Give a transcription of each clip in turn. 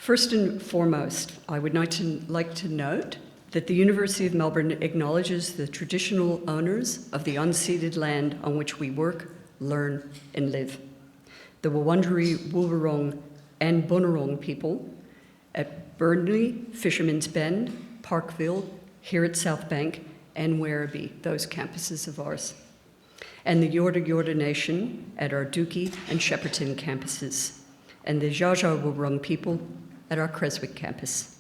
First and foremost, I would like to note that the University of Melbourne acknowledges the traditional owners of the unceded land on which we work, learn, and live. The Wurundjeri, Woiwurrung, and Bunurong people at Burnley, Fisherman's Bend, Parkville, here at South Bank, and Werribee, those campuses of ours. And the Yorta Yorta Nation at our Dookie and Shepparton campuses, and the Dja Dja Wurrung people at our Creswick campus.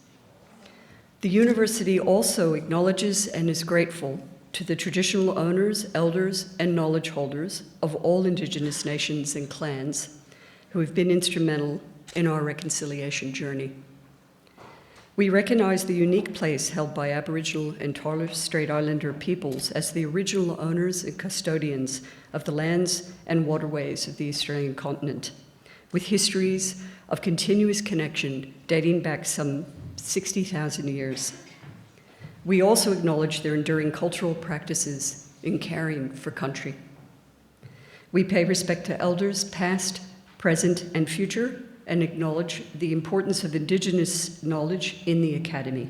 The university also acknowledges and is grateful to the traditional owners, elders, and knowledge holders of all Indigenous nations and clans who have been instrumental in our reconciliation journey. We recognize the unique place held by Aboriginal and Torres Strait Islander peoples as the original owners and custodians of the lands and waterways of the Australian continent, with histories of continuous connection dating back some 60,000 years. We also acknowledge their enduring cultural practices in caring for country. We pay respect to elders past, present, and future, and acknowledge the importance of Indigenous knowledge in the Academy.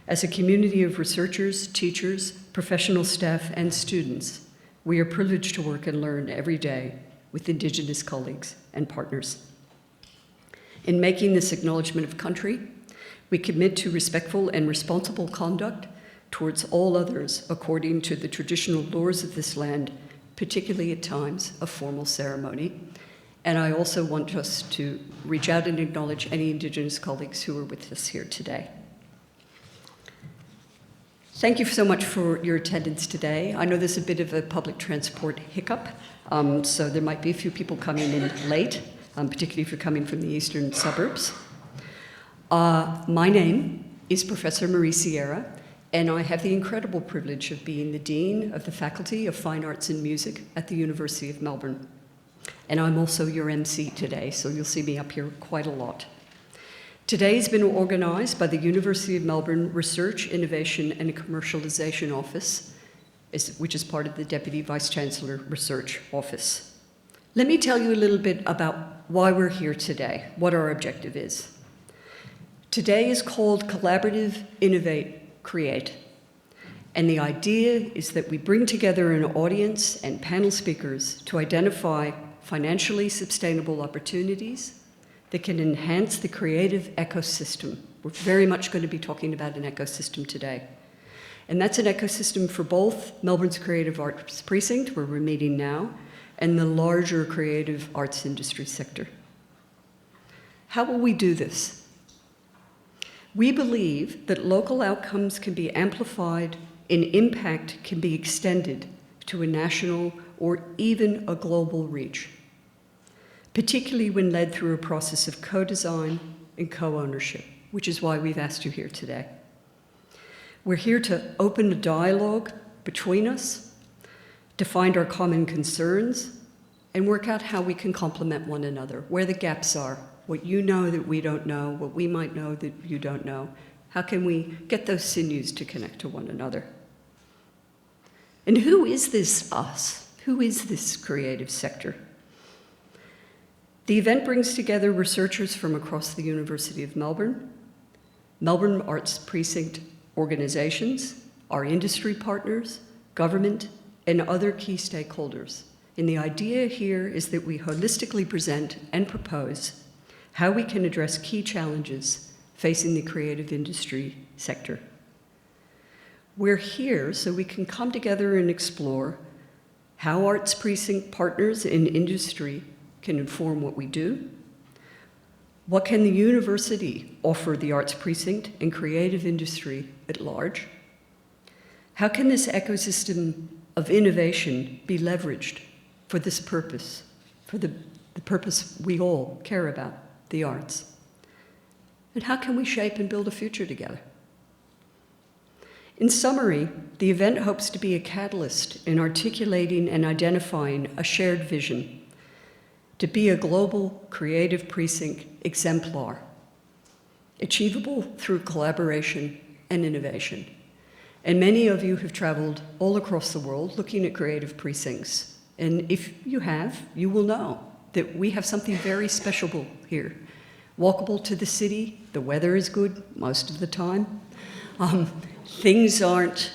As a community of researchers, teachers, professional staff, and students, we are privileged to work and learn every day with Indigenous colleagues and partners. In making this acknowledgement of country, we commit to respectful and responsible conduct towards all others according to the traditional laws of this land, particularly at times of formal ceremony. And I also want us to reach out and acknowledge any Indigenous colleagues who are with us here today. Thank you so much for your attendance today. I know there's a bit of a public transport hiccup, so there might be a few people coming in late, particularly if you're coming from the eastern suburbs. My name is Professor Marie Sierra, and I have the incredible privilege of being the Dean of the Faculty of Fine Arts and Music at the University of Melbourne. And I'm also your MC today, so you'll see me up here quite a lot. Today has been organized by the University of Melbourne Research, Innovation and Commercialisation Office, which is part of the Deputy Vice-Chancellor Research Office. Let me tell you a little bit about why we're here today, what our objective is. Today is called Collaborative, Innovate, Create. And the idea is that we bring together an audience and panel speakers to identify financially sustainable opportunities that can enhance the creative ecosystem. We're very much going to be talking about an ecosystem today. And that's an ecosystem for both Melbourne's Creative Arts Precinct, where we're meeting now, and the larger creative arts industry sector. How will we do this? We believe that local outcomes can be amplified and impact can be extended to a national or even a global reach, particularly when led through a process of co-design and co-ownership, which is why we've asked you here today. We're here to open a dialogue between us, to find our common concerns, and work out how we can complement one another, where the gaps are, what you know that we don't know, what we might know that you don't know. How can we get those sinews to connect to one another? And who is this us? Who is this creative sector? The event brings together researchers from across the University of Melbourne, Melbourne Arts Precinct organizations, our industry partners, government, and other key stakeholders. And the idea here is that we holistically present and propose how we can address key challenges facing the creative industry sector. We're here so we can come together and explore how Arts Precinct partners in industry can inform what we do. What can the university offer the Arts Precinct and creative industry at large? How can this ecosystem of innovation be leveraged for this purpose, for the purpose we all care about, the arts? And how can we shape and build a future together? In summary, the event hopes to be a catalyst in articulating and identifying a shared vision to be a global creative precinct exemplar, achievable through collaboration and innovation. And many of you have traveled all across the world looking at creative precincts. And if you have, you will know that we have something very special here. Walkable to the city, the weather is good most of the time. Things aren't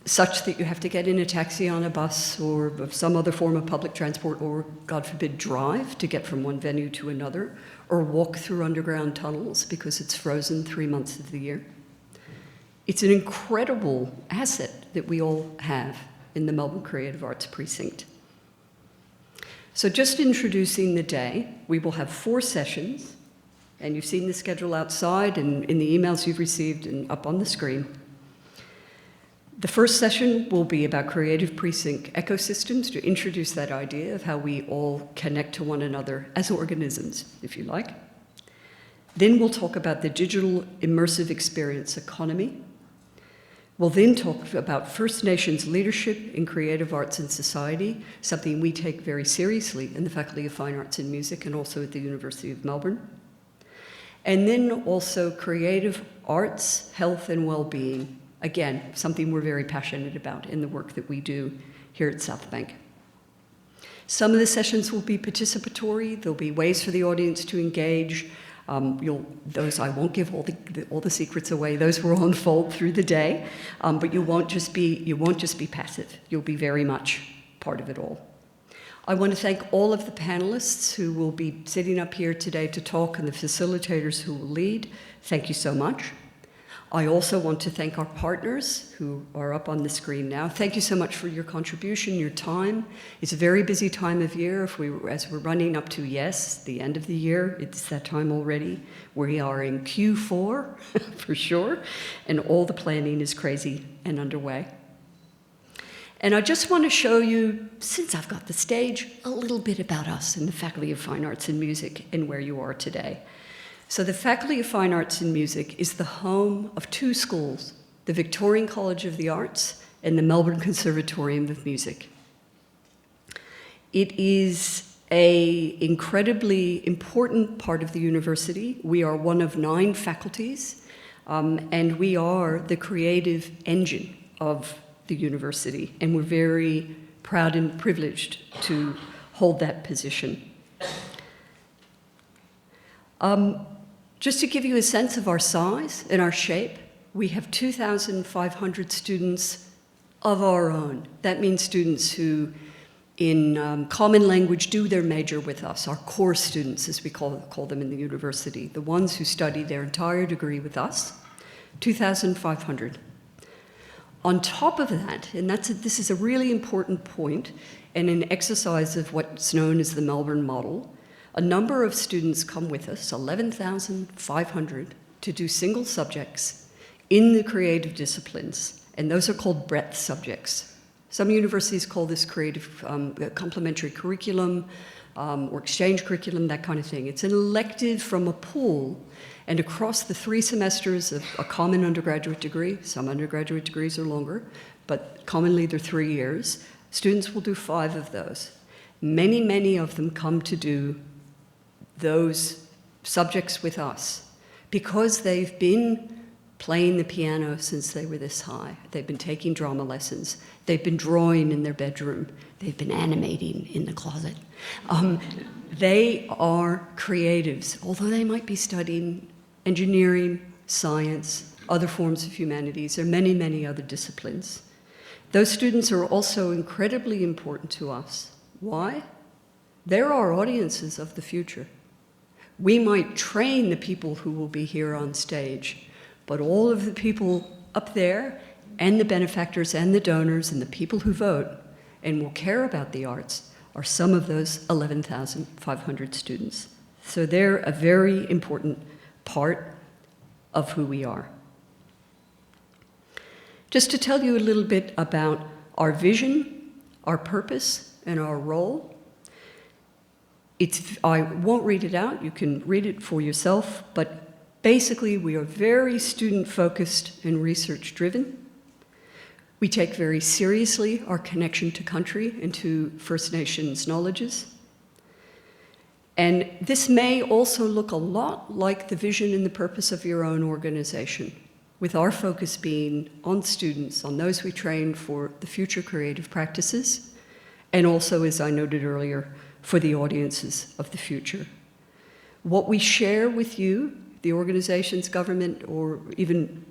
such that you have to get in a taxi, on a bus, or some other form of public transport, or, God forbid, drive to get from one venue to another, or walk through underground tunnels because it's frozen 3 months of the year. It's an incredible asset that we all have in the Melbourne Creative Arts Precinct. So just introducing the day, we will have 4 sessions, and you've seen the schedule outside and in the emails you've received and up on the screen. The first session will be about Creative Precinct ecosystems, to introduce that idea of how we all connect to one another as organisms, if you like. Then we'll talk about the digital immersive experience economy. We'll then talk about First Nations leadership in creative arts and society, something we take very seriously in the Faculty of Fine Arts and Music and also at the University of Melbourne. And then also creative arts, health and well-being. Again, something we're very passionate about in the work that we do here at South Bank. Some of the sessions will be participatory. There'll be ways for the audience to engage. Those I won't give all the secrets away. Those will unfold through the day. But you won't just be passive. You'll be very much part of it all. I want to thank all of the panelists who will be sitting up here today to talk and the facilitators who will lead. Thank you so much. I also want to thank our partners who are up on the screen now. Thank you so much for your contribution, your time. It's a very busy time of year as we're running up to, yes, the end of the year. It's that time already. We are in Q4 for sure, and all the planning is crazy and underway. And I just want to show you, since I've got the stage, a little bit about us in the Faculty of Fine Arts and Music and where you are today. So the Faculty of Fine Arts and Music is the home of 2 schools, the Victorian College of the Arts and the Melbourne Conservatorium of Music. It is an incredibly important part of the university. We are one of 9 faculties, and we are the creative engine of the university, and we're very proud and privileged to hold that position. Just to give you a sense of our size and our shape, we have 2,500 students of our own. That means students who, in common language, do their major with us, our core students, as we call them in the university, the ones who study their entire degree with us, 2,500. On top of that, and this is a really important point, and an exercise of what's known as the Melbourne model, a number of students come with us, 11,500, to do single subjects in the creative disciplines, and those are called breadth subjects. Some universities call this creative complementary curriculum or exchange curriculum, that kind of thing. It's an elective from a pool, and across the 3 semesters of a common undergraduate degree, some undergraduate degrees are longer, but commonly they're 3 years, students will do 5 of those. Many, many of them come to do those subjects with us because they've been playing the piano since they were this high. They've been taking drama lessons. They've been drawing in their bedroom. They've been animating in the closet. They are creatives, although they might be studying engineering, science, other forms of humanities, or many, many other disciplines. Those students are also incredibly important to us. Why? They're our audiences of the future. We might train the people who will be here on stage, but all of the people up there, and the benefactors and the donors and the people who vote and will care about the arts are some of those 11,500 students. So they're a very important part of who we are. Just to tell you a little bit about our vision, our purpose, and our role. I won't read it out, you can read it for yourself, but basically we are very student-focused and research-driven. We take very seriously our connection to country and to First Nations knowledges. And this may also look a lot like the vision and the purpose of your own organization, with our focus being on students, on those we train for the future creative practices, and also, as I noted earlier, for the audiences of the future. What we share with you, the organizations, government, or even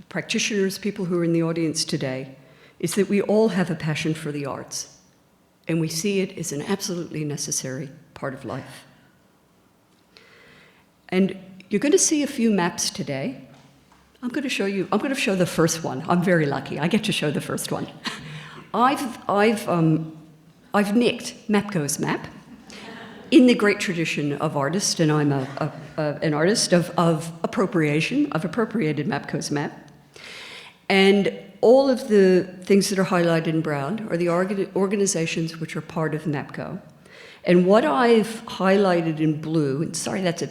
practitioners, people who are in the audience today, is that we all have a passion for the arts, and we see it as an absolutely necessary part of life. And you're going to see a few maps today. I'm going to show the first one. I'm very lucky. I get to show the first one. I've nicked MAPCO's map in the great tradition of artists, and I'm an artist of appropriation. I've appropriated MAPCO's map. And all of the things that are highlighted in brown are the organizations which are part of MAPCO. And what I've highlighted in blue, and sorry that's a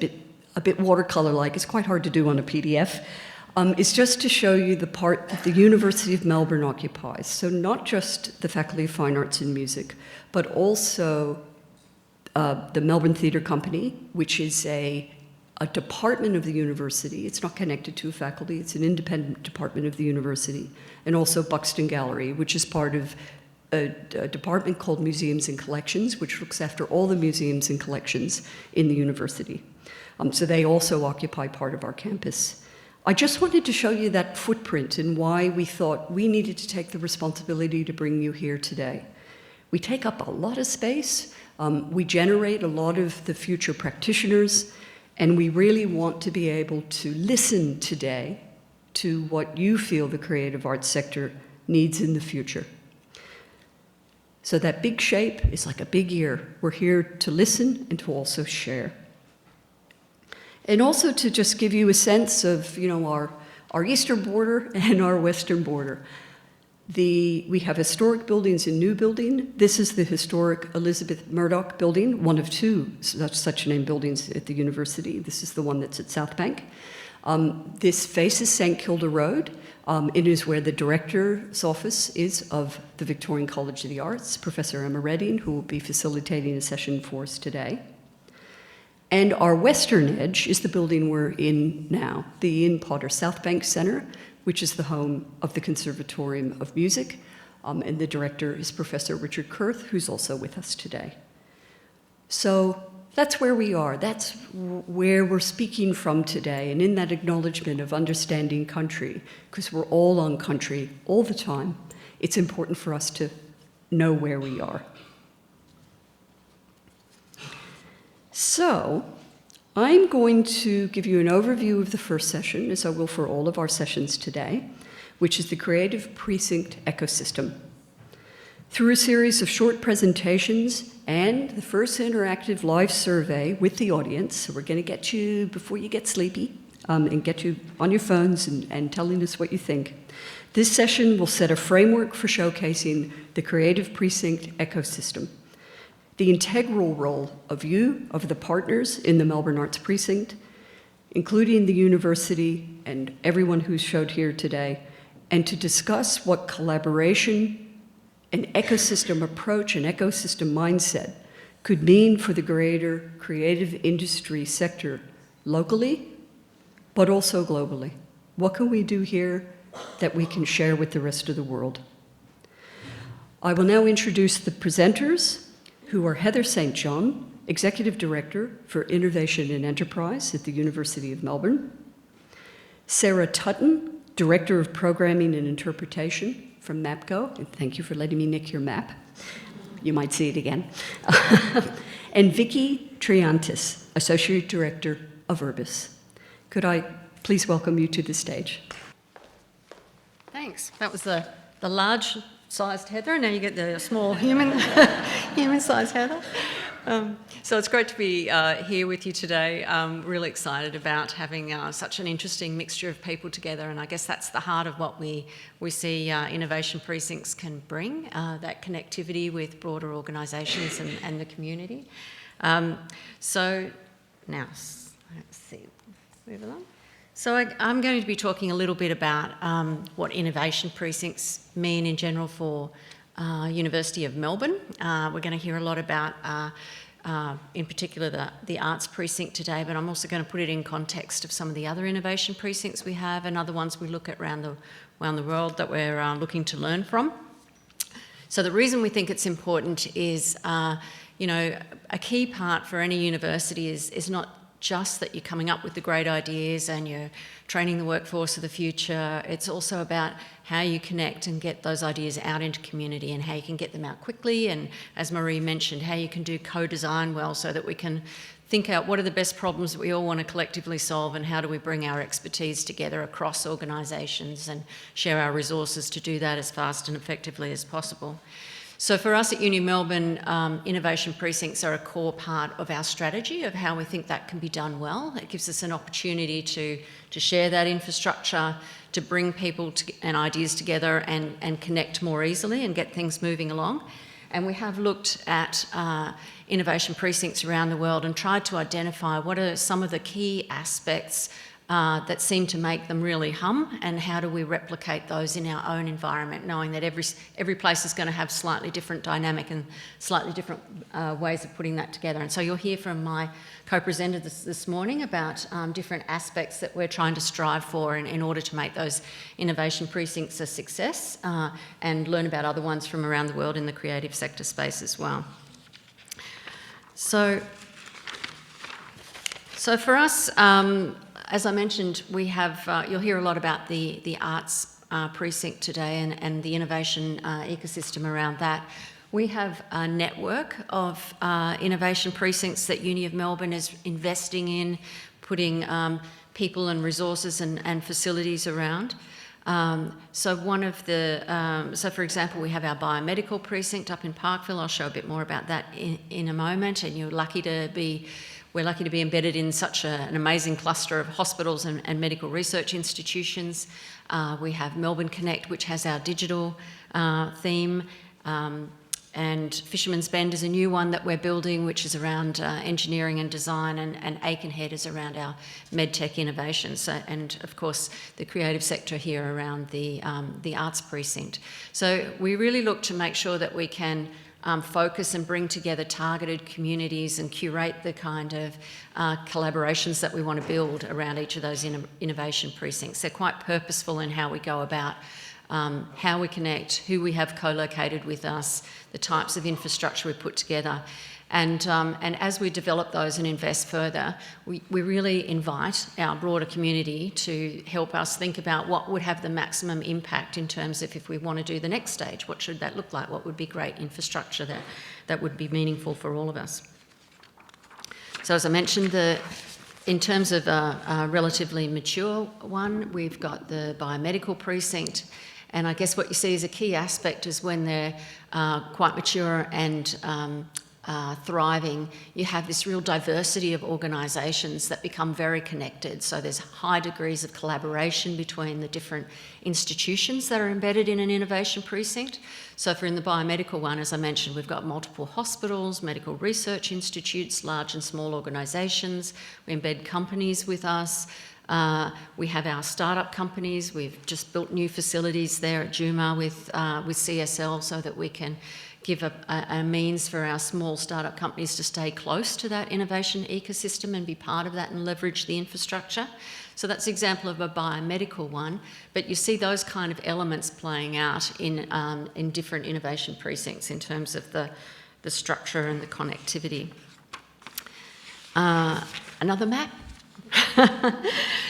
bit watercolor-like, it's quite hard to do on a PDF, is just to show you the part that the University of Melbourne occupies. So not just the Faculty of Fine Arts and Music, but also the Melbourne Theatre Company, which is a department of the university. It's not connected to a faculty, it's an independent department of the university. And also Buxton Gallery, which is part of a department called Museums and Collections, which looks after all the museums and collections in the university. So they also occupy part of our campus. I just wanted to show you that footprint and why we thought we needed to take the responsibility to bring you here today. We take up a lot of space, we generate a lot of the future practitioners, and we really want to be able to listen today to what you feel the creative arts sector needs in the future. So that big shape is like a big ear. We're here to listen and to also share. And also to just give you a sense of, our eastern border and our western border. We have historic buildings and new building. This is the historic Elizabeth Murdoch building, one of two such named buildings at the university. This is the one that's at South Bank. This faces St Kilda Road. It is where the director's office is of the Victorian College of the Arts, Professor Emma Redding, who will be facilitating a session for us today. And our western edge is the building we're in now, the Ian Potter South Bank Centre, which is the home of the Conservatorium of Music, and the director is Professor Richard Kurth, who's also with us today. So that's where we are. That's where we're speaking from today, and in that acknowledgement of understanding country, because we're all on country all the time, it's important for us to know where we are. So I'm going to give you an overview of the first session, as I will for all of our sessions today, which is the Creative Precinct ecosystem. Through a series of short presentations and the first interactive live survey with the audience, so we're going to get you before you get sleepy and get you on your phones and telling us what you think. This session will set a framework for showcasing the Creative Precinct ecosystem, the integral role of you, of the partners in the Melbourne Arts Precinct, including the university and everyone who's showed here today, and to discuss what collaboration, an ecosystem approach, an ecosystem mindset could mean for the greater creative industry sector locally, but also globally. What can we do here that we can share with the rest of the world? I will now introduce the presenters, who are Heather St. John, Executive Director for Innovation and Enterprise at the University of Melbourne, Sarah Tutton, Director of Programming and Interpretation from MAPCO, and thank you for letting me nick your map. You might see it again. And Vicki Triantis, Associate Director of Urbis. Could I please welcome you to the stage? Thanks. That was the large-sized Heather, and now you get the small human-sized Heather. So it's great to be here with you today. I'm really excited about having such an interesting mixture of people together, and I guess that's the heart of what we see innovation precincts can bring, that connectivity with broader organisations and the community. So now, let's see, move along. So I'm going to be talking a little bit about what innovation precincts mean in general for University of Melbourne. We're going to hear a lot about, in particular, the Arts Precinct today, but I'm also going to put it in context of some of the other innovation precincts we have and other ones we look at around the world that we're looking to learn from. So the reason we think it's important is, a key part for any university is not just that you're coming up with the great ideas and you're training the workforce of the future. It's also about how you connect and get those ideas out into community and how you can get them out quickly. And as Marie mentioned, how you can do co-design well so that we can think out what are the best problems that we all want to collectively solve and how do we bring our expertise together across organisations and share our resources to do that as fast and effectively as possible. So for us at Uni Melbourne, innovation precincts are a core part of our strategy of how we think that can be done well. It gives us an opportunity to share that infrastructure, to bring people and ideas together and connect more easily and get things moving along. And we have looked at innovation precincts around the world and tried to identify what are some of the key aspects that seem to make them really hum, and how do we replicate those in our own environment, knowing that every place is going to have slightly different dynamic and slightly different ways of putting that together. And so you'll hear from my co-presenter this morning about different aspects that we're trying to strive for in order to make those innovation precincts a success, and learn about other ones from around the world in the creative sector space as well. So for us, as I mentioned, we have, you'll hear a lot about the arts precinct today and the innovation ecosystem around that. We have a network of innovation precincts that Uni of Melbourne is investing in, putting people and resources and facilities around. So for example, we have our biomedical precinct up in Parkville. I'll show a bit more about that in a moment, and we're lucky to be embedded in such an amazing cluster of hospitals and medical research institutions. We have Melbourne Connect, which has our digital theme, and Fisherman's Bend is a new one that we're building, which is around engineering and design, and Aikenhead is around our medtech innovations, and of course the creative sector here around the arts precinct. So we really look to make sure that we can focus and bring together targeted communities and curate the kind of collaborations that we want to build around each of those innovation precincts. They're quite purposeful in how we go about how we connect, who we have co-located with us, the types of infrastructure we put together. And as we develop those and invest further, we really invite our broader community to help us think about what would have the maximum impact in terms of if we want to do the next stage, what should that look like? What would be great infrastructure that would be meaningful for all of us? So as I mentioned, in terms of a relatively mature one, we've got the biomedical precinct. And I guess what you see as a key aspect is when they're quite mature and thriving, you have this real diversity of organisations that become very connected. So there's high degrees of collaboration between the different institutions that are embedded in an innovation precinct. So for in the biomedical one, as I mentioned, we've got multiple hospitals, medical research institutes, large and small organisations. We embed companies with us. We have our startup companies. We've just built new facilities there at Juma with CSL so that we can give a means for our small startup companies to stay close to that innovation ecosystem and be part of that and leverage the infrastructure. So that's an example of a biomedical one, but you see those kind of elements playing out in different innovation precincts in terms of the structure and the connectivity. Another map.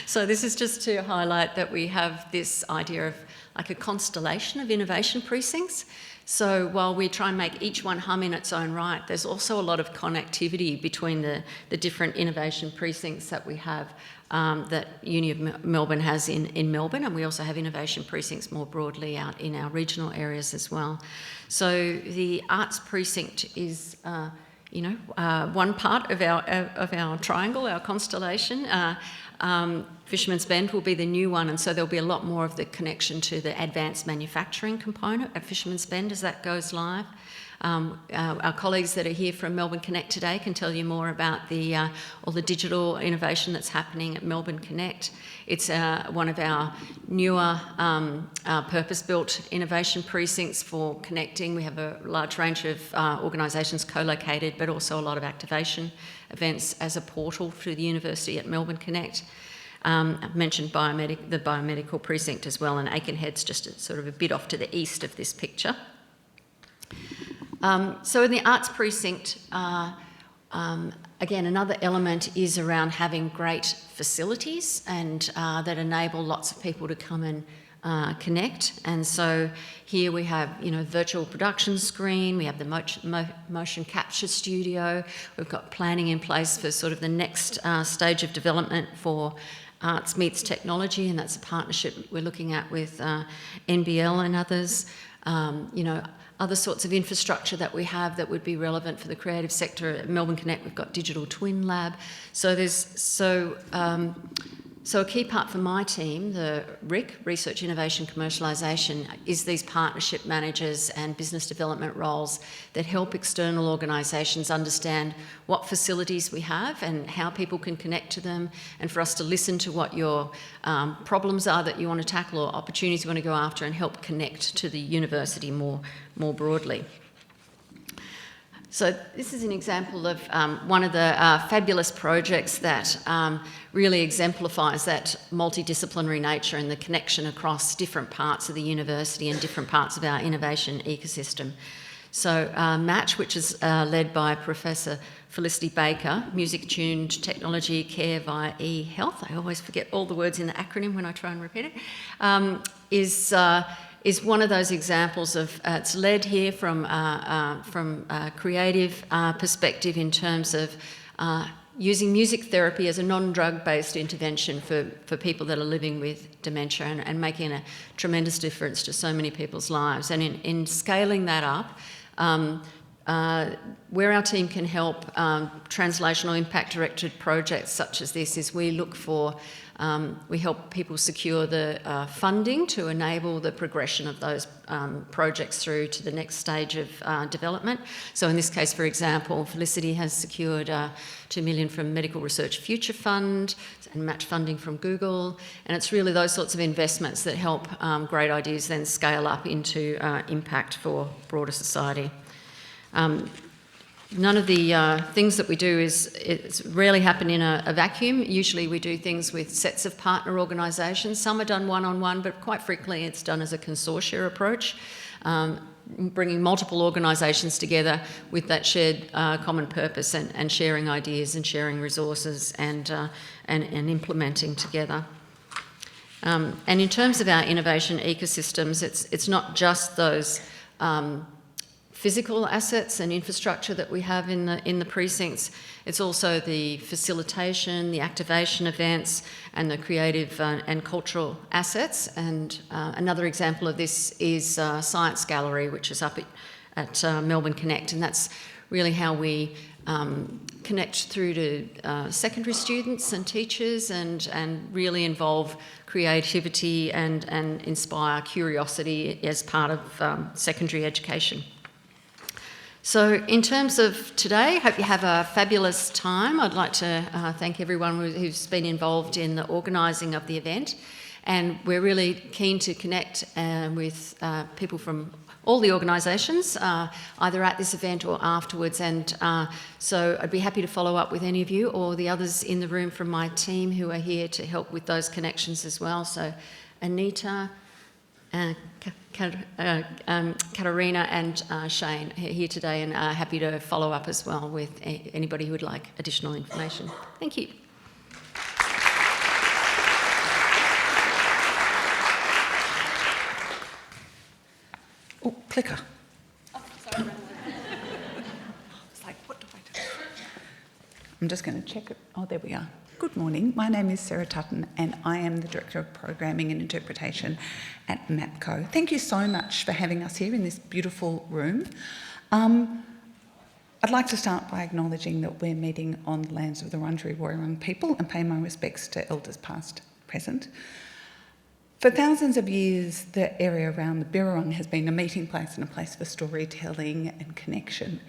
So this is just to highlight that we have this idea of like a constellation of innovation precincts. So while we try and make each one hum in its own right, there's also a lot of connectivity between the different innovation precincts that we have, that Uni of Melbourne has in Melbourne, and we also have innovation precincts more broadly out in our regional areas as well. So the arts precinct is one part of our triangle, our constellation. Fisherman's Bend will be the new one, and so there'll be a lot more of the connection to the advanced manufacturing component at Fisherman's Bend as that goes live. Our colleagues that are here from Melbourne Connect today can tell you more about all the digital innovation that's happening at Melbourne Connect. It's one of our newer purpose-built innovation precincts for connecting. We have a large range of organisations co-located, but also a lot of activation events as a portal through the university at Melbourne Connect. I've mentioned the biomedical precinct as well, and Aikenhead's just sort of a bit off to the east of this picture. So in the arts precinct, again, another element is around having great facilities and that enable lots of people to come and connect. And so here we have, virtual production screen, we have the motion capture studio, we've got planning in place for sort of the next stage of development for Arts Meets Technology, and that's a partnership we're looking at with NBL and others. Other sorts of infrastructure that we have that would be relevant for the creative sector. At Melbourne Connect, we've got Digital Twin Lab. So a key part for my team, the RIC, Research, Innovation, Commercialisation, is these partnership managers and business development roles that help external organisations understand what facilities we have and how people can connect to them, and for us to listen to what your problems are that you want to tackle or opportunities you want to go after, and help connect to the university more broadly. So this is an example of one of the fabulous projects that really exemplifies that multidisciplinary nature and the connection across different parts of the university and different parts of our innovation ecosystem. So Match, which is led by Professor Felicity Baker, Music-Tuned Technology Care via eHealth, I always forget all the words in the acronym when I try and repeat it, is one of those examples of, it's led here from a creative perspective in terms of using music therapy as a non-drug-based intervention for people that are living with dementia, and making a tremendous difference to so many people's lives. And in scaling that up, where our team can help translational impact-directed projects such as this is we look for, we help people secure the funding to enable the progression of those projects through to the next stage of development. So in this case, for example, Felicity has secured $2 million from Medical Research Future Fund and match funding from Google, and it's really those sorts of investments that help great ideas then scale up into impact for broader society. None of the things that we do it's rarely happen in a vacuum. Usually we do things with sets of partner organisations. Some are done one-on-one, but quite frequently it's done as a consortia approach, bringing multiple organisations together with that shared common purpose, and sharing ideas and sharing resources and implementing together. And in terms of our innovation ecosystems, it's not just those physical assets and infrastructure that we have in the precincts. It's also the facilitation, the activation events, and the creative and cultural assets. And another example of this is Science Gallery, which is up at Melbourne Connect, and that's really how we connect through to secondary students and teachers, and really involve creativity and inspire curiosity as part of secondary education. So in terms of today, hope you have a fabulous time. I'd like to thank everyone who's been involved in the organising of the event, and we're really keen to connect with people from all the organisations, either at this event or afterwards, and so I'd be happy to follow up with any of you or the others in the room from my team who are here to help with those connections as well. So Anita, Katarina and Shane here today, and happy to follow up as well with anybody who would like additional information. Thank you. Oh, clicker. Oh, sorry. It's like, what do I do? I'm just going to check it. Oh, there we are. Good morning. My name is Sarah Tutton, and I am the Director of Programming and Interpretation at MAPCO. Thank you so much for having us here in this beautiful room. I'd like to start by acknowledging that we're meeting on the lands of the Wurundjeri Woi-wurrung people, and pay my respects to elders past, present. For thousands of years, the area around the Birrarung has been a meeting place and a place for storytelling and connection.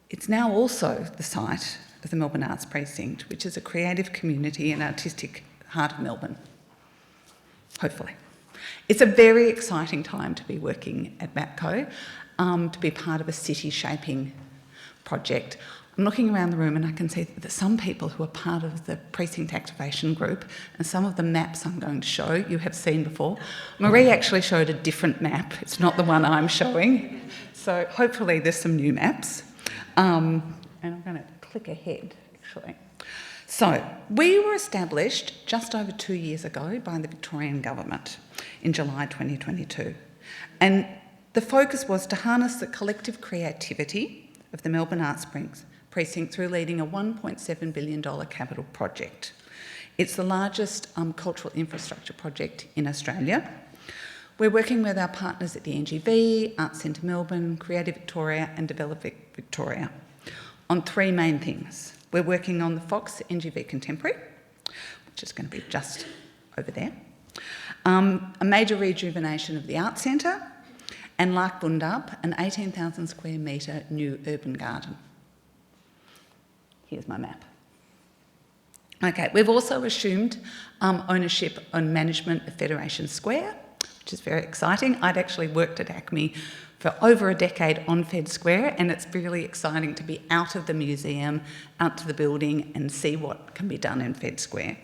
It's now also the site of the Melbourne Arts Precinct, which is a creative community and artistic heart of Melbourne, hopefully. It's a very exciting time to be working at MAPCO, to be part of a city-shaping project. I'm looking around the room and I can see that some people who are part of the precinct activation group, and some of the maps I'm going to show you have seen before. Marie actually showed a different map. It's not the one I'm showing. So hopefully there's some new maps. And I'm going to click ahead, actually. So, we were established just over 2 years ago by the Victorian Government in July 2022. And the focus was to harness the collective creativity of the Melbourne Arts Precinct through leading a $1.7 billion capital project. It's the largest cultural infrastructure project in Australia. We're working with our partners at the NGV, Arts Centre Melbourne, Creative Victoria and Develop Victoria on three main things. We're working on the Fox NGV Contemporary, which is going to be just over there, a major rejuvenation of the Arts Centre, and Lark Bundapp, an 18,000 square metre new urban garden. Here's my map. Okay, we've also assumed ownership and management of Federation Square, which is very exciting. I'd actually worked at ACME for over a decade on Fed Square, and it's really exciting to be out of the museum, out to the building and see what can be done in Fed Square.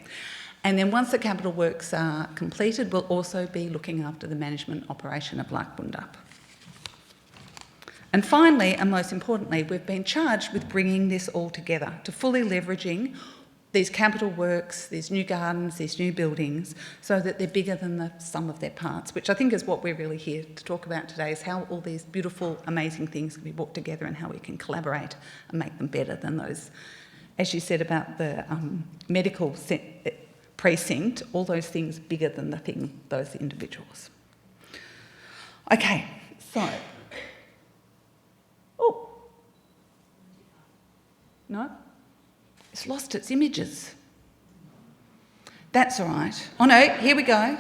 And then once the capital works are completed, we'll also be looking after the management operation of Lark Bundapp. And finally, and most importantly, we've been charged with bringing this all together to fully leveraging these capital works, these new gardens, these new buildings, so that they're bigger than the sum of their parts, which I think is what we're really here to talk about today, is how all these beautiful, amazing things can be brought together and how we can collaborate and make them better than those. As you said about the medical precinct, all those things bigger than the thing, those individuals. Okay, so... Oh. No? It's lost its images. That's all right. Oh no, here we go.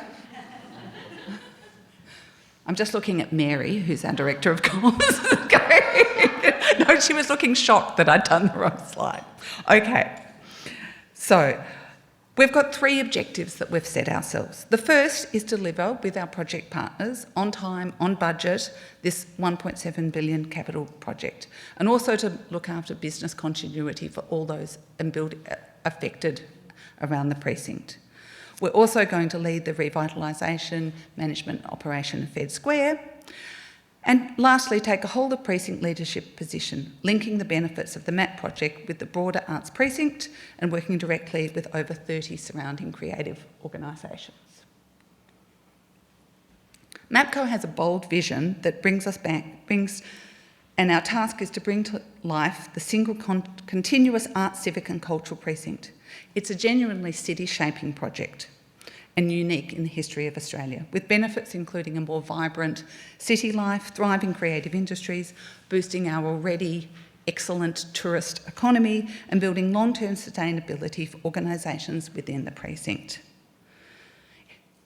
I'm just looking at Mary, who's our Director of Commerce. No, she was looking shocked that I'd done the wrong slide. Okay, so we've got three objectives that we've set ourselves. The first is to deliver with our project partners on time, on budget, this $1.7 billion capital project, and also to look after business continuity for all those affected around the precinct. We're also going to lead the revitalisation, management operation of Fed Square, and lastly, take a whole of precinct leadership position, linking the benefits of the MAP project with the broader arts precinct and working directly with over 30 surrounding creative organisations. MAPCO has a bold vision that brings us back, and our task is to bring to life the single continuous arts, civic and cultural precinct. It's a genuinely city-shaping project and unique in the history of Australia, with benefits including a more vibrant city life, thriving creative industries, boosting our already excellent tourist economy and building long-term sustainability for organisations within the precinct.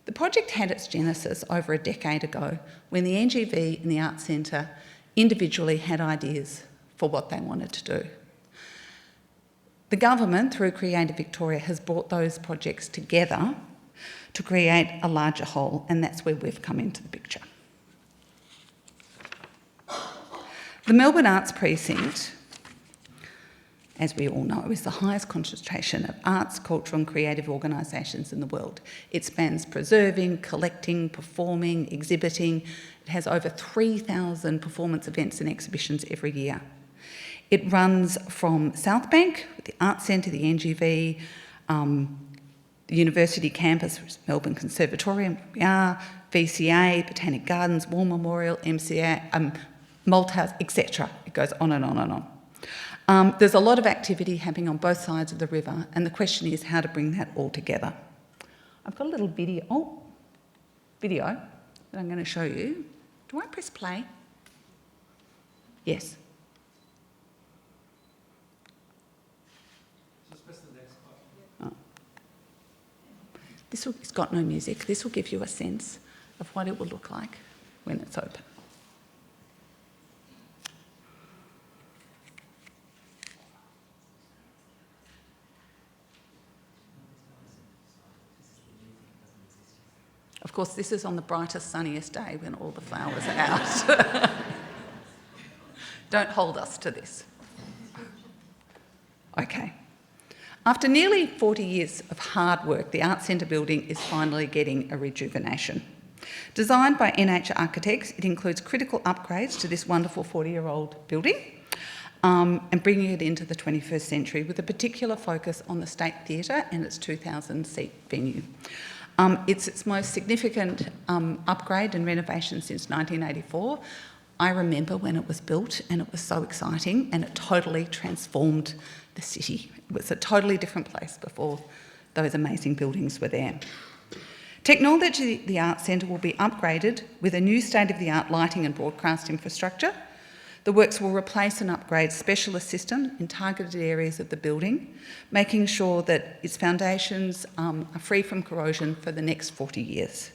The project had its genesis over a decade ago when the NGV and the Arts Centre individually had ideas for what they wanted to do. The government, through Creative Victoria, has brought those projects together to create a larger whole, and that's where we've come into the picture. The Melbourne Arts Precinct, as we all know, is the highest concentration of arts, cultural and creative organisations in the world. It spans preserving, collecting, performing, exhibiting. It has over 3,000 performance events and exhibitions every year. It runs from South Bank, with the Arts Centre, the NGV, the University campus, which is Melbourne Conservatorium, we are, VCA, Botanic Gardens, War Memorial, MCA, Malthouse, etc. It goes on and on and on. There's a lot of activity happening on both sides of the river, and the question is how to bring that all together. I've got a little video that I'm going to show you. Do I press play? Yes. It's got no music. This will give you a sense of what it will look like when it's open. Of course, this is on the brightest, sunniest day when all the flowers are out. Don't hold us to this. Okay. After nearly 40 years of hard work, the Arts Centre building is finally getting a rejuvenation. Designed by NH Architects, it includes critical upgrades to this wonderful 40-year-old building, and bringing it into the 21st century with a particular focus on the State Theatre and its 2,000-seat venue. It's its most significant upgrade and renovation since 1984. I remember when it was built and it was so exciting and it totally transformed the city. It was a totally different place before those amazing buildings were there. Technology, the Arts Centre will be upgraded with a new state-of-the-art lighting and broadcast infrastructure. The works will replace and upgrade specialist systems in targeted areas of the building, making sure that its foundations are free from corrosion for the next 40 years.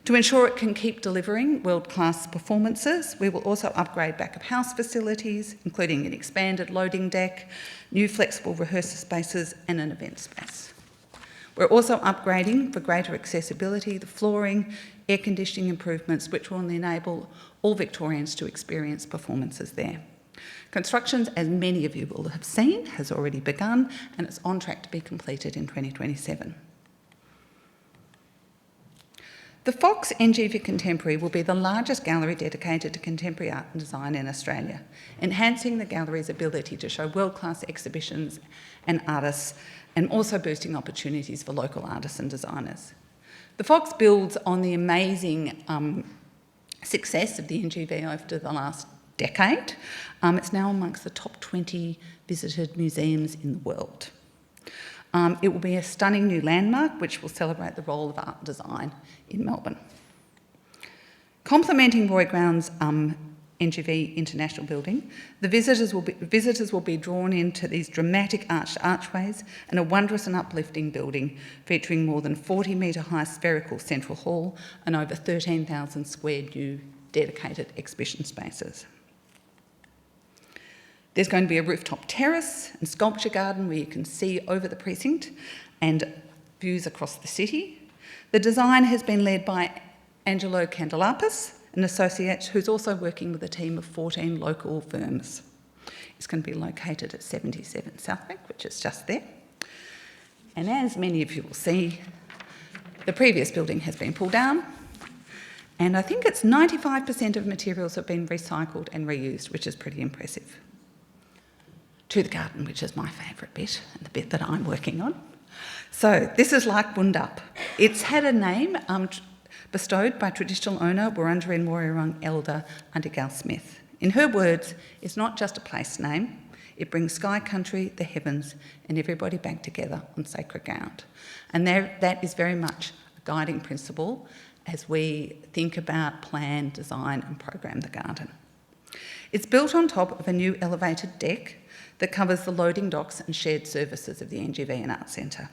To ensure it can keep delivering world-class performances, we will also upgrade back-of-house facilities, including an expanded loading deck, new flexible rehearsal spaces and an event space. We're also upgrading for greater accessibility, the flooring, air conditioning improvements, which will enable all Victorians to experience performances there. Construction, as many of you will have seen, has already begun and it's on track to be completed in 2027. The Fox NGV Contemporary will be the largest gallery dedicated to contemporary art and design in Australia, enhancing the gallery's ability to show world-class exhibitions and artists and also boosting opportunities for local artists and designers. The Fox builds on the amazing success of the NGV over the last decade. It's now amongst the top 20 visited museums in the world. It will be a stunning new landmark which will celebrate the role of art and design in Melbourne. Complementing Roy Ground's NGV International Building, the visitors will be drawn into these dramatic arched archways and a wondrous and uplifting building featuring more than 40-metre high spherical central hall and over 13,000 square new dedicated exhibition spaces. There's going to be a rooftop terrace and sculpture garden where you can see over the precinct and views across the city. The design has been led by Angelo Candelapis, an associate who's also working with a team of 14 local firms. It's going to be located at 77 Southbank, which is just there. And as many of you will see, the previous building has been pulled down, and I think it's 95% of materials have been recycled and reused, which is pretty impressive. To the garden, which is my favourite bit, and the bit that I'm working on. So this is like Bundup. It's had a name bestowed by traditional owner Wurundjeri Woi-wurrung elder Undergal Smith. In her words, it's not just a place name, it brings sky country, the heavens, and everybody back together on sacred ground. And that is very much a guiding principle as we think about, plan, design and program the garden. It's built on top of a new elevated deck that covers the loading docks and shared services of the NGV and Arts Centre.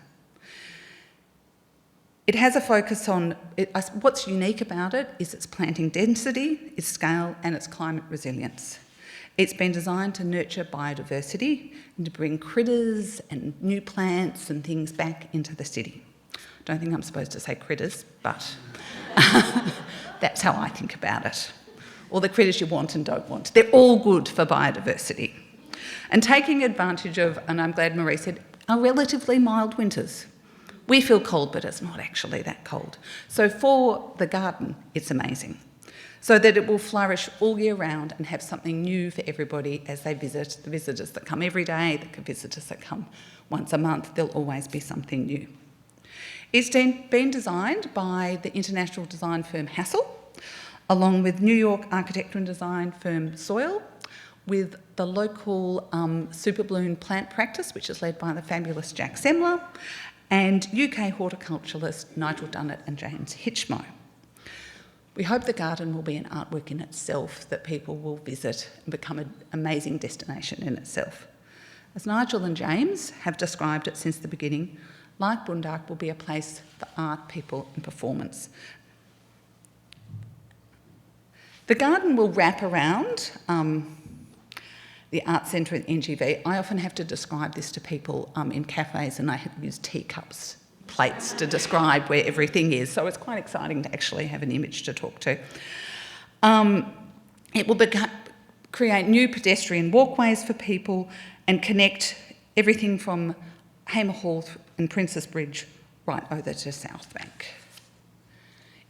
It has a focus on, what's unique about it is its planting density, its scale and its climate resilience. It's been designed to nurture biodiversity and to bring critters and new plants and things back into the city. I don't think I'm supposed to say critters, but that's how I think about it. All the critters you want and don't want. They're all good for biodiversity. And taking advantage of, and I'm glad Marie said, our relatively mild winters. We feel cold, but it's not actually that cold. So for the garden, it's amazing. So that it will flourish all year round and have something new for everybody as they visit. The visitors that come every day, the visitors that come once a month, there'll always be something new. It's been designed by the international design firm Hassel, along with New York architecture and design firm Soil, with the local superbloom plant practice, which is led by the fabulous Jack Semler, and UK horticulturalist Nigel Dunnett and James Hitchmo. We hope the garden will be an artwork in itself that people will visit and become an amazing destination in itself. As Nigel and James have described it since the beginning, like Bundup will be a place for art, people and performance. The garden will wrap around the Arts Centre at NGV. I often have to describe this to people in cafes and I have used teacups, plates to describe where everything is. So it's quite exciting to actually have an image to talk to. It will create new pedestrian walkways for people and connect everything from Hamer Hall and Princess Bridge right over to Southbank.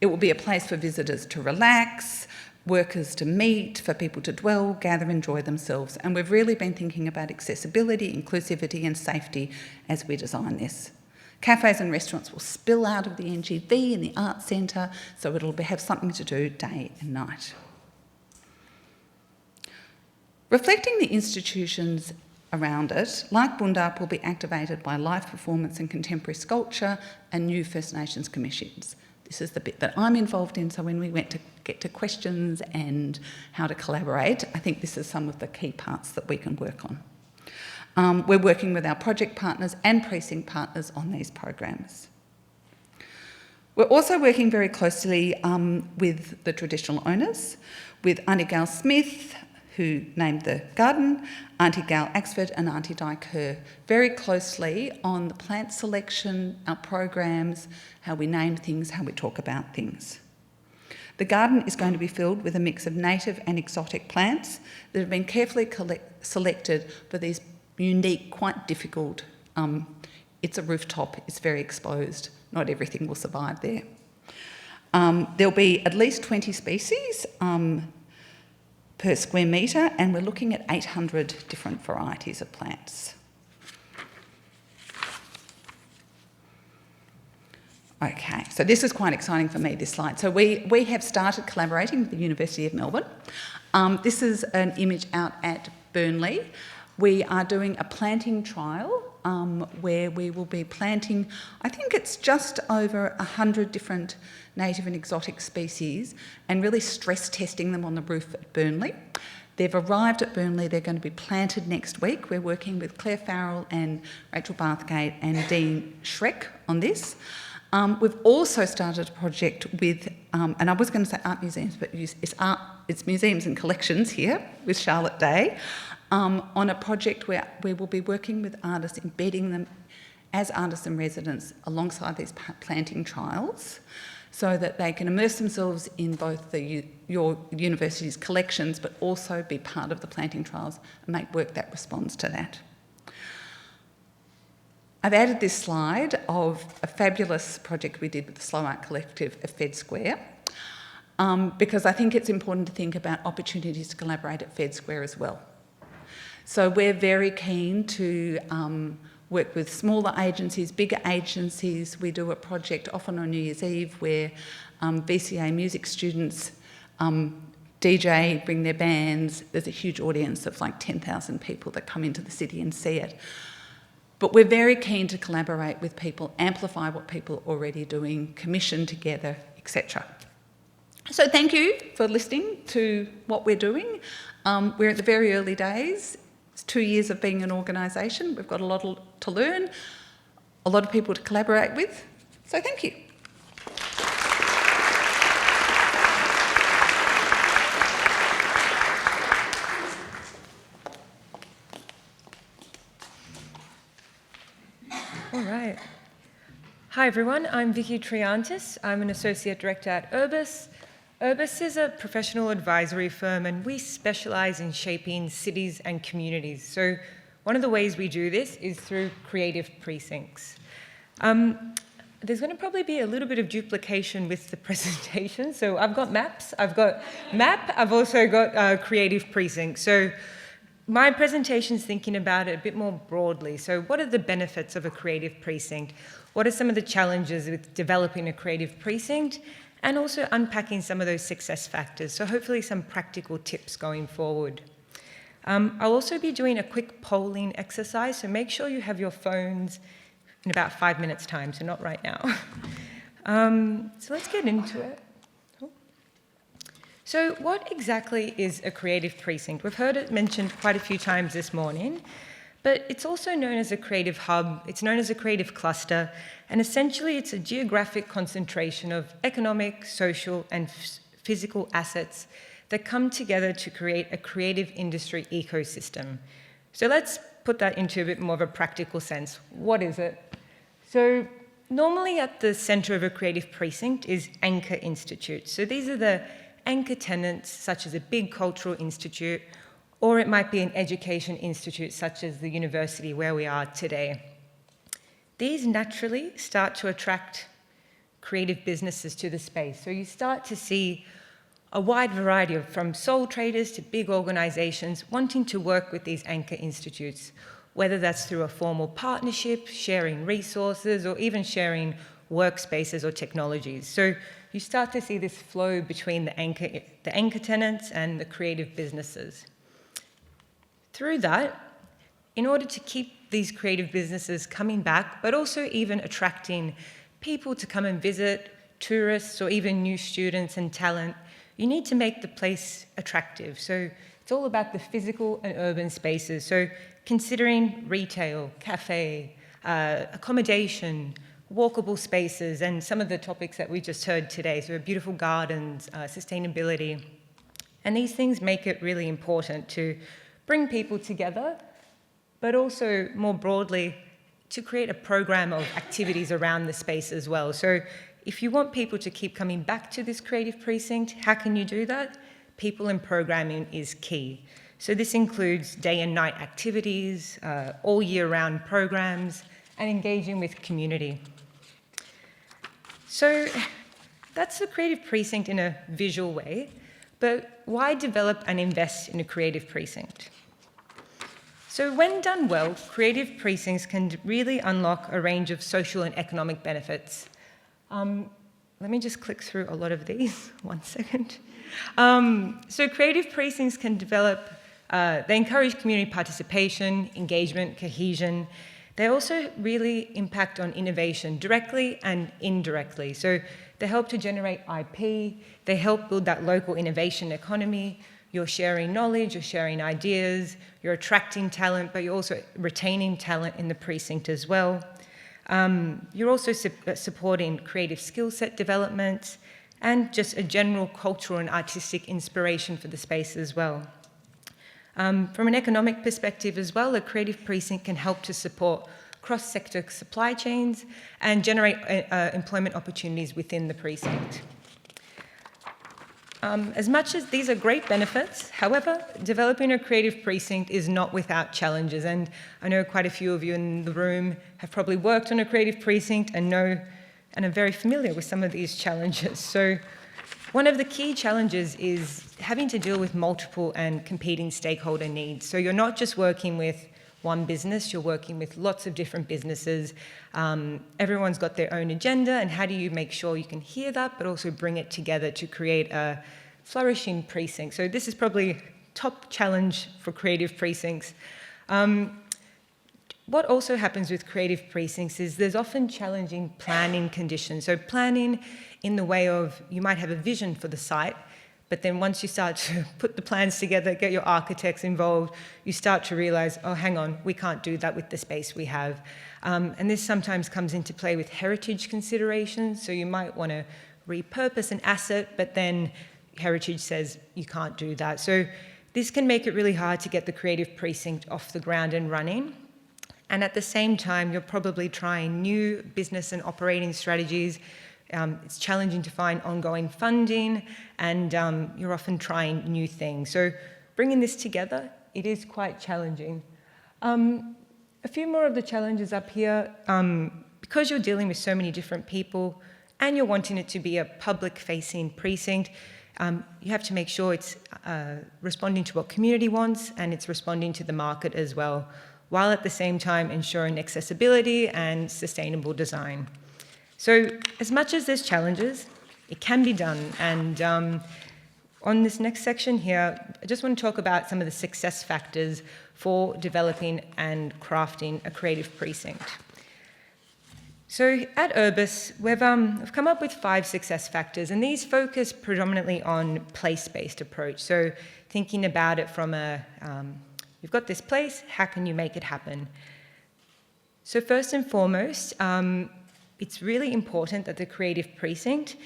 It will be a place for visitors to relax, workers to meet, for people to dwell, gather, enjoy themselves. And we've really been thinking about accessibility, inclusivity and safety as we design this. Cafes and restaurants will spill out of the NGV and the Arts Centre, so it'll have something to do day and night. Reflecting the institutions around it, like Bundarp will be activated by live performance and contemporary sculpture and new First Nations commissions. This is the bit that I'm involved in, so when we went to get to questions and how to collaborate, I think this is some of the key parts that we can work on. We're working with our project partners and precinct partners on these programs. We're also working very closely with the traditional owners, with Auntie Gail Smith, who named the garden, Auntie Gail Axford and Auntie Di Kerr, very closely on the plant selection, our programs, how we name things, how we talk about things. The garden is going to be filled with a mix of native and exotic plants that have been carefully selected for these unique, quite difficult, it's a rooftop, it's very exposed, not everything will survive there. There'll be at least 20 species per square metre, and we're looking at 800 different varieties of plants. Okay, so this is quite exciting for me, this slide. So we have started collaborating with the University of Melbourne. This is an image out at Burnley. We are doing a planting trial where we will be planting, I think it's just over 100 different native and exotic species, and really stress testing them on the roof at Burnley. They've arrived at Burnley, they're going to be planted next week. We're working with Claire Farrell and Rachel Bathgate and Dean Schreck on this. We've also started a project with, and I was going to say art museums, but it's museums and collections here with Charlotte Day, on a project where we will be working with artists, embedding them as artists in residence alongside these planting trials, so that they can immerse themselves in both your university's collections, but also be part of the planting trials and make work that responds to that. I've added this slide of a fabulous project we did with the Slow Art Collective at Fed Square, because I think it's important to think about opportunities to collaborate at Fed Square as well. So we're very keen to work with smaller agencies, bigger agencies. We do a project often on New Year's Eve where VCA music students DJ, bring their bands. There's a huge audience of like 10,000 people that come into the city and see it. But we're very keen to collaborate with people, amplify what people are already doing, commission together, etc. So thank you for listening to what we're doing. We're at the very early days. It's 2 years of being an organisation. We've got a lot to learn, a lot of people to collaborate with. So thank you. All right. Hi everyone, I'm Vicki Triantis. I'm an Associate Director at Urbis. Urbis is a professional advisory firm and we specialise in shaping cities and communities. So one of the ways we do this is through creative precincts. There's going to probably be a little bit of duplication with the presentation. So I've got maps, I've got map, I've also got creative precinct. So my presentation's thinking about it a bit more broadly. So what are the benefits of a creative precinct? What are some of the challenges with developing a creative precinct? And also unpacking some of those success factors. So hopefully some practical tips going forward. I'll also be doing a quick polling exercise. So make sure you have your phones in about 5 minutes time, so not right now. So let's get into it. So what exactly is a creative precinct? We've heard it mentioned quite a few times this morning, but it's also known as a creative hub, it's known as a creative cluster, and essentially it's a geographic concentration of economic, social, and physical assets that come together to create a creative industry ecosystem. So let's put that into a bit more of a practical sense. What is it? So normally at the centre of a creative precinct is anchor institutes. So these are the anchor tenants, such as a big cultural institute, or it might be an education institute such as the university where we are today. These naturally start to attract creative businesses to the space. So you start to see a wide variety of, from sole traders to big organisations wanting to work with these anchor institutes, whether that's through a formal partnership, sharing resources, or even sharing workspaces or technologies. So you start to see this flow between the anchor tenants and the creative businesses. Through that, in order to keep these creative businesses coming back, but also even attracting people to come and visit, tourists, or even new students and talent, you need to make the place attractive. So it's all about the physical and urban spaces. So considering retail, cafe, accommodation, walkable spaces, and some of the topics that we just heard today, so beautiful gardens, sustainability. And these things make it really important to bring people together, but also more broadly, to create a program of activities around the space as well. So if you want people to keep coming back to this creative precinct, how can you do that? People and programming is key. So this includes day and night activities, all year round programs, and engaging with community. So that's the creative precinct in a visual way, but why develop and invest in a creative precinct? So when done well, creative precincts can really unlock a range of social and economic benefits. Let me just click through a lot of these, 1 second. So creative precincts can develop, they encourage community participation, engagement, cohesion. They also really impact on innovation directly and indirectly. So they help to generate IP, they help build that local innovation economy. You're sharing knowledge, you're sharing ideas, you're attracting talent, but you're also retaining talent in the precinct as well. You're also supporting creative skill set development and just a general cultural and artistic inspiration for the space as well. From an economic perspective as well, a creative precinct can help to support cross-sector supply chains and generate employment opportunities within the precinct. As much as these are great benefits, however, developing a creative precinct is not without challenges, and I know quite a few of you in the room have probably worked on a creative precinct and know and are very familiar with some of these challenges. So one of the key challenges is having to deal with multiple and competing stakeholder needs. So you're not just working with one business, you're working with lots of different businesses. Everyone's got their own agenda, and how do you make sure you can hear that, but also bring it together to create a flourishing precinct? So this is probably top challenge for creative precincts. What also happens with creative precincts is there's often challenging planning conditions. So planning in the way of, you might have a vision for the site, but then once you start to put the plans together, get your architects involved, you start to realize, oh, hang on, we can't do that with the space we have. And this sometimes comes into play with heritage considerations. So you might want to repurpose an asset, but then heritage says you can't do that. So this can make it really hard to get the creative precinct off the ground and running. And at the same time, you're probably trying new business and operating strategies. It's challenging to find ongoing funding, and you're often trying new things. So bringing this together, it is quite challenging. A few more of the challenges up here, because you're dealing with so many different people and you're wanting it to be a public-facing precinct, you have to make sure it's responding to what community wants and it's responding to the market as well, while at the same time ensuring accessibility and sustainable design. So as much as there's challenges, it can be done. And on this next section here, I just want to talk about some of the success factors for developing and crafting a creative precinct. So at Urbis, we've come up with 5 success factors, and these focus predominantly on place-based approach. So thinking about it from you've got this place, how can you make it happen? So first and foremost, it's really important that the creative precinct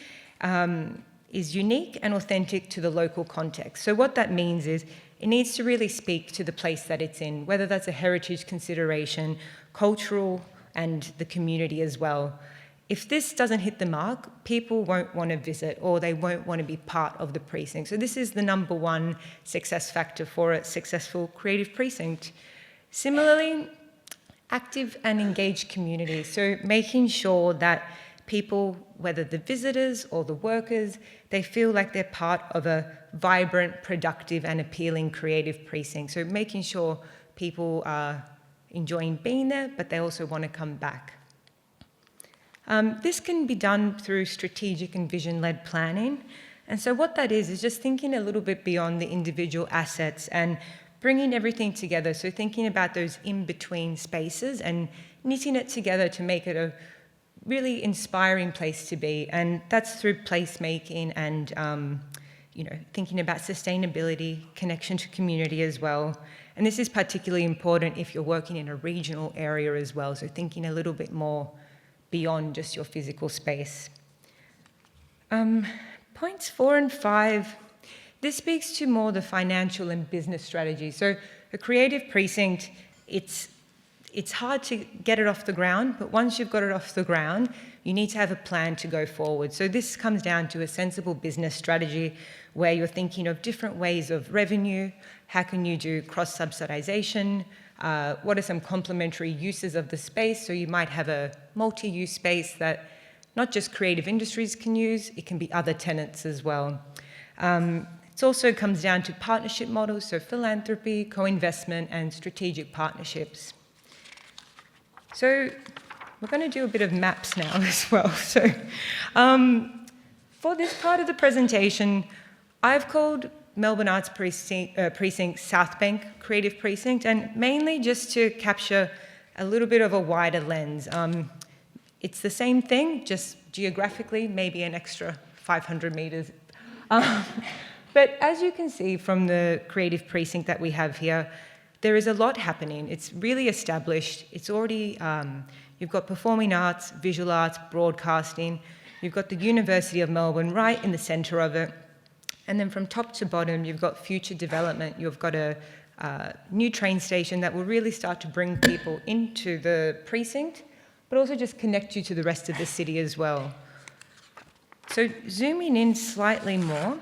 is unique and authentic to the local context. So what that means is it needs to really speak to the place that it's in, whether that's a heritage consideration, cultural, and the community as well. If this doesn't hit the mark, people won't want to visit or they won't want to be part of the precinct. So this is the number 1 success factor for a successful creative precinct. Similarly, active and engaged community. So making sure that people, whether the visitors or the workers, they feel like they're part of a vibrant, productive and appealing creative precinct. So making sure people are enjoying being there, but they also want to come back. This can be done through strategic and vision-led planning. And so what that is just thinking a little bit beyond the individual assets and bringing everything together. So thinking about those in-between spaces and knitting it together to make it a really inspiring place to be. And that's through placemaking and thinking about sustainability, connection to community as well. And this is particularly important if you're working in a regional area as well. So thinking a little bit more beyond just your physical space. Points 4 and 5, this speaks to more the financial and business strategy. So a creative precinct, it's hard to get it off the ground, but once you've got it off the ground, you need to have a plan to go forward. So this comes down to a sensible business strategy where you're thinking of different ways of revenue, how can you do cross-subsidization, what are some complementary uses of the space? So you might have a multi-use space that not just creative industries can use, it can be other tenants as well. It also comes down to partnership models, so philanthropy, co-investment, and strategic partnerships. So we're going to do a bit of maps now as well. So for this part of the presentation, I've called Melbourne Arts Precinct South Bank Creative Precinct, and mainly just to capture a little bit of a wider lens. It's the same thing, just geographically, maybe an extra 500 metres. But as you can see from the creative precinct that we have here, there is a lot happening. It's really established. It's already, you've got performing arts, visual arts, broadcasting. You've got the University of Melbourne right in the centre of it. And then from top to bottom, you've got future development. You've got a new train station that will really start to bring people into the precinct, but also just connect you to the rest of the city as well. So zooming in slightly more.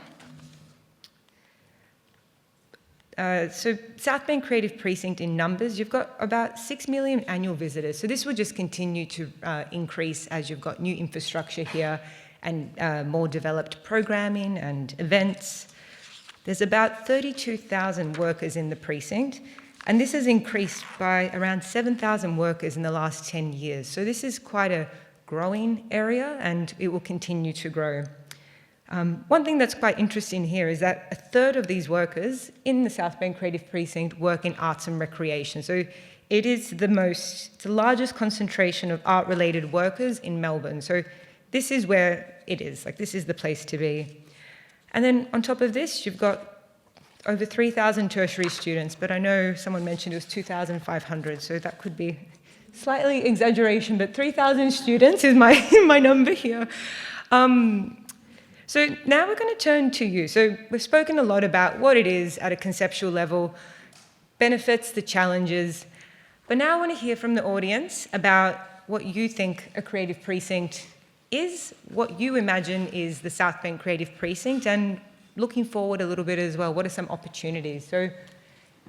So South Bank Creative Precinct in numbers, you've got about 6 million annual visitors. So this will just continue to increase as you've got new infrastructure here and more developed programming and events. There's about 32,000 workers in the precinct, and this has increased by around 7,000 workers in the last 10 years. So this is quite a growing area, and it will continue to grow. One thing that's quite interesting here is that a third of these workers in the South Bank Creative Precinct work in arts and recreation. So it is the largest concentration of art-related workers in Melbourne. So this is where it is, this is the place to be. And then on top of this, you've got over 3,000 tertiary students, but I know someone mentioned it was 2,500, so that could be slightly exaggeration, but 3,000 students is my number here. So now we're going to turn to you. So we've spoken a lot about what it is at a conceptual level, benefits, the challenges, but now I want to hear from the audience about what you think a creative precinct is, what you imagine is the South Bank Creative Precinct, and looking forward a little bit as well, what are some opportunities? So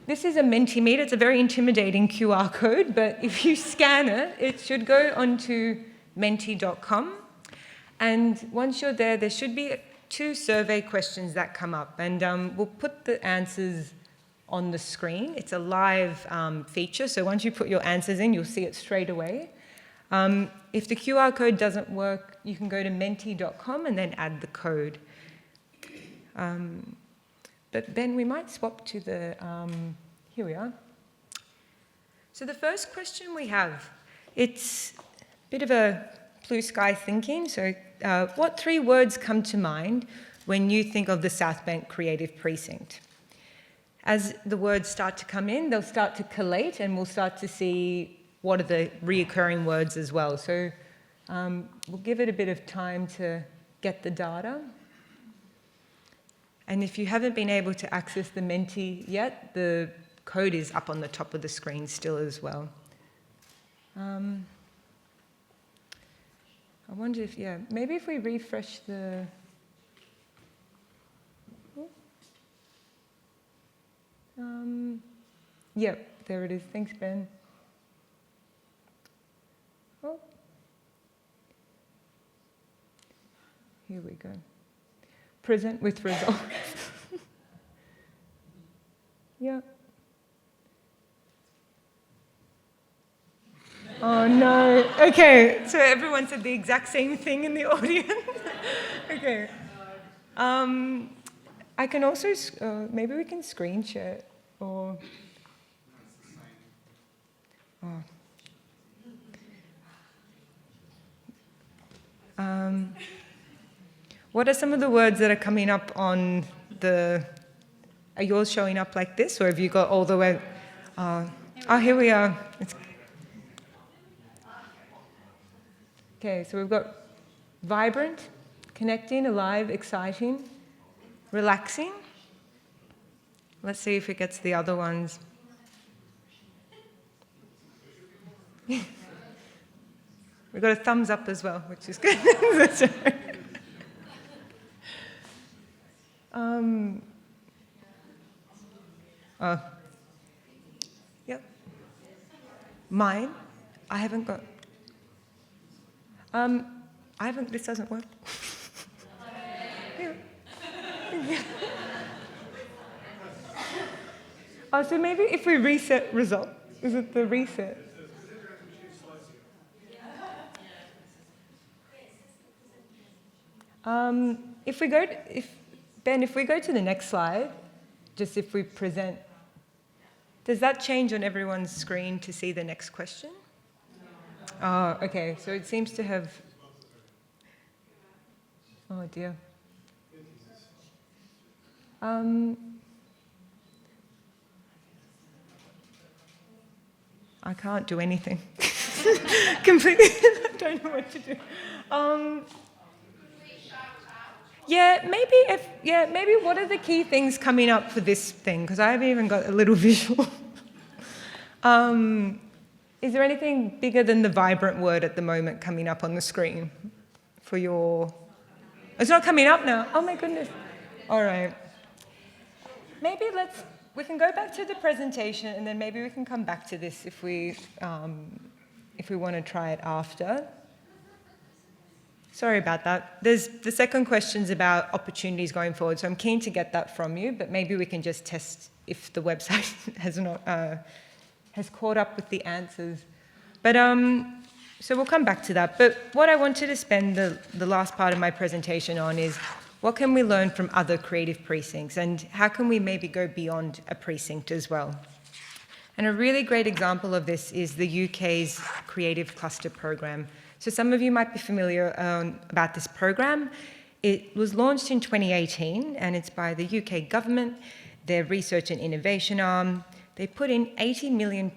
this is a Mentimeter. It's a very intimidating QR code, but if you scan it, it should go onto menti.com. And once you're there, there should be 2 survey questions that come up, and we'll put the answers on the screen. It's a live feature, so once you put your answers in, you'll see it straight away. If the QR code doesn't work, you can go to menti.com and then add the code. But then we might swap to the, here we are. So the first question we have, it's a bit of a blue sky thinking. So what 3 words come to mind when you think of the South Bank Creative Precinct? As the words start to come in, they'll start to collate, and we'll start to see what are the reoccurring words as well. So we'll give it a bit of time to get the data. And if you haven't been able to access the Menti yet, the code is up on the top of the screen still as well. I wonder if, maybe if we refresh the... there it is. Thanks, Ben. Oh. Here we go. Present with results. Yeah. Oh no. Okay, so everyone said the exact same thing in the audience. Okay. I can also, maybe we can screen share or. Oh. What are some of the words that are coming up on the, are yours showing up like this, or have you got all the way, oh, here we are. Okay, so we've got vibrant, connecting, alive, exciting, relaxing. Let's see if it gets the other ones. We've got a thumbs up as well, which is good. Yep. Mine, I haven't got. This doesn't work. Yeah. Oh, so maybe if we reset result, is it the reset? If we go to the next slide, just if we present, does that change on everyone's screen to see the next question? Oh, okay, so it seems to have, oh dear. I can't do anything. Completely, I don't know what to do. Maybe what are the key things coming up for this thing? Because I haven't even got a little visual. Is there anything bigger than the vibrant word at the moment coming up on the screen for your... It's not coming up now. Oh my goodness. All right. Maybe we can go back to the presentation and then maybe we can come back to this if we want to try it after. Sorry about that. There's the second question's about opportunities going forward, so I'm keen to get that from you, but maybe we can just test if the website has caught up with the answers. But so we'll come back to that. But what I wanted to spend the last part of my presentation on is what can we learn from other creative precincts and how can we maybe go beyond a precinct as well? And a really great example of this is the UK's Creative Cluster Program. So some of you might be familiar about this program. It was launched in 2018 and it's by the UK government, their research and innovation arm. They put in £80 million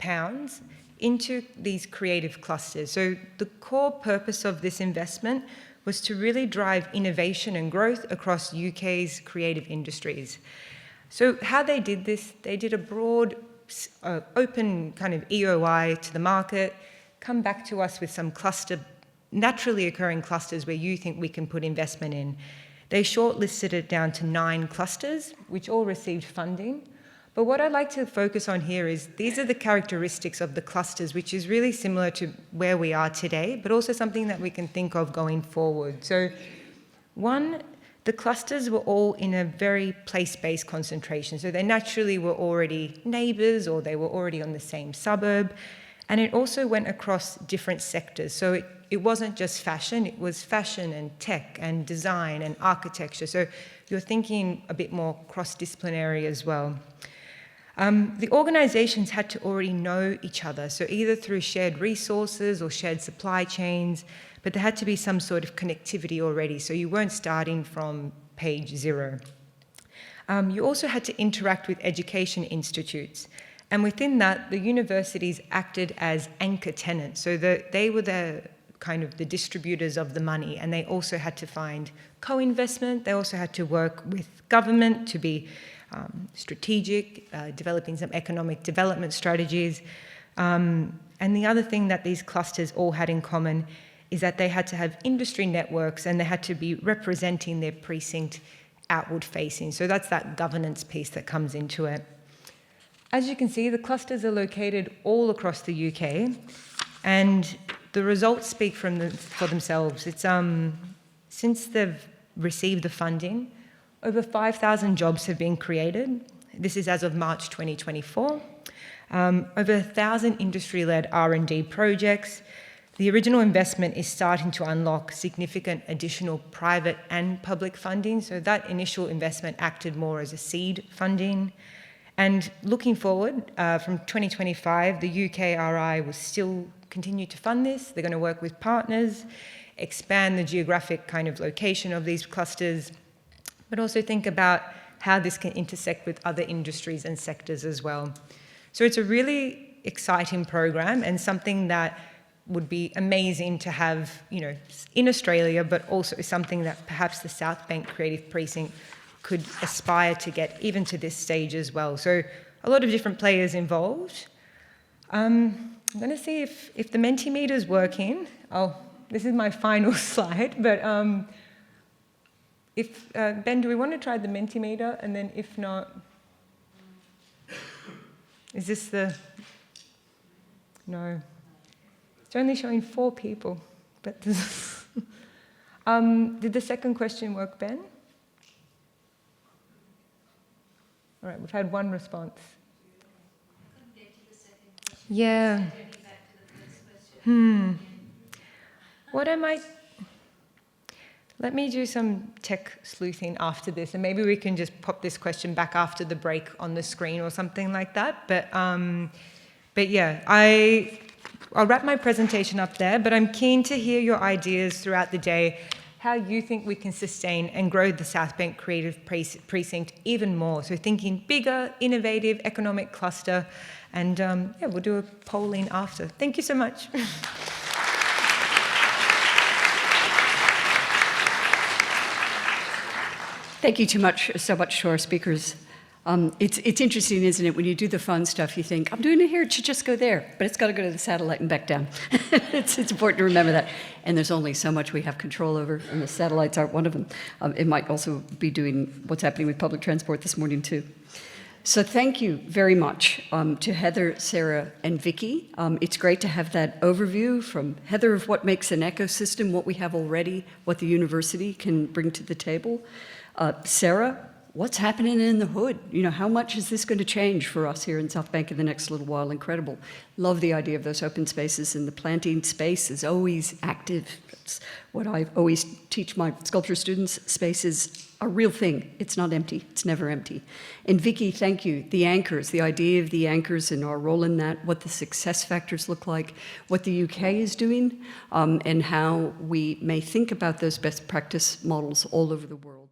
into these creative clusters. So the core purpose of this investment was to really drive innovation and growth across UK's creative industries. So how they did this, they did a broad, open kind of EOI to the market, come back to us with some naturally occurring clusters where you think we can put investment in. They shortlisted it down to 9 clusters, which all received funding. But what I'd like to focus on here is these are the characteristics of the clusters, which is really similar to where we are today, but also something that we can think of going forward. So one, the clusters were all in a very place-based concentration. So they naturally were already neighbours or they were already on the same suburb. And it also went across different sectors. So it wasn't just fashion, it was fashion and tech and design and architecture. So you're thinking a bit more cross-disciplinary as well. The organisations had to already know each other, so either through shared resources or shared supply chains, but there had to be some sort of connectivity already, so you weren't starting from page 0. You also had to interact with education institutes, and within that, the universities acted as anchor tenants, so they were the kind of the distributors of the money, and they also had to find co-investment, they also had to work with government to be strategic, developing some economic development strategies. And the other thing that these clusters all had in common is that they had to have industry networks and they had to be representing their precinct outward facing. So that's that governance piece that comes into it. As you can see, the clusters are located all across the UK and the results speak for themselves. It's since they've received the funding. Over 5,000 jobs have been created. This is as of March 2024. Over 1,000 industry-led R&D projects. The original investment is starting to unlock significant additional private and public funding, so that initial investment acted more as a seed funding. And looking forward, from 2025, the UKRI will still continue to fund this. They're going to work with partners, expand the geographic kind of location of these clusters, but also think about how this can intersect with other industries and sectors as well. So it's a really exciting program and something that would be amazing to have, in Australia, but also something that perhaps the South Bank Creative Precinct could aspire to get even to this stage as well. So a lot of different players involved. I'm going to see if the Mentimeter is working. Oh, this is my final slide, but Ben, do we want to try the Mentimeter? And then if not, is this no. It's only showing 4 people, but this did the second question work, Ben? All right, we've had 1 response. Yeah. What am I... Let me do some tech sleuthing after this, and maybe we can just pop this question back after the break on the screen or something like that. But yeah, I'll wrap my presentation up there, but I'm keen to hear your ideas throughout the day, how you think we can sustain and grow the South Bank Creative Precinct even more. So thinking bigger, innovative, economic cluster, and yeah, we'll do a polling after. Thank you so much. Thank you so much to our speakers. It's interesting, isn't it? When you do the fun stuff, you think, I'm doing it here, it should just go there. But it's got to go to the satellite and back down. It's important to remember that. And there's only so much we have control over, and the satellites aren't one of them. It might also be doing what's happening with public transport this morning, too. So thank you very much to Heather, Sarah, and Vicki. It's great to have that overview from Heather of what makes an ecosystem, what we have already, what the university can bring to the table. Sarah, what's happening in the hood? How much is this going to change for us here in South Bank in the next little while? Incredible. Love the idea of those open spaces, and the planting space is always active. That's what I always teach my sculpture students. Space is a real thing. It's not empty. It's never empty. And Vicki, thank you. The anchors, the idea of the anchors and our role in that, what the success factors look like, what the UK is doing, and how we may think about those best practice models all over the world.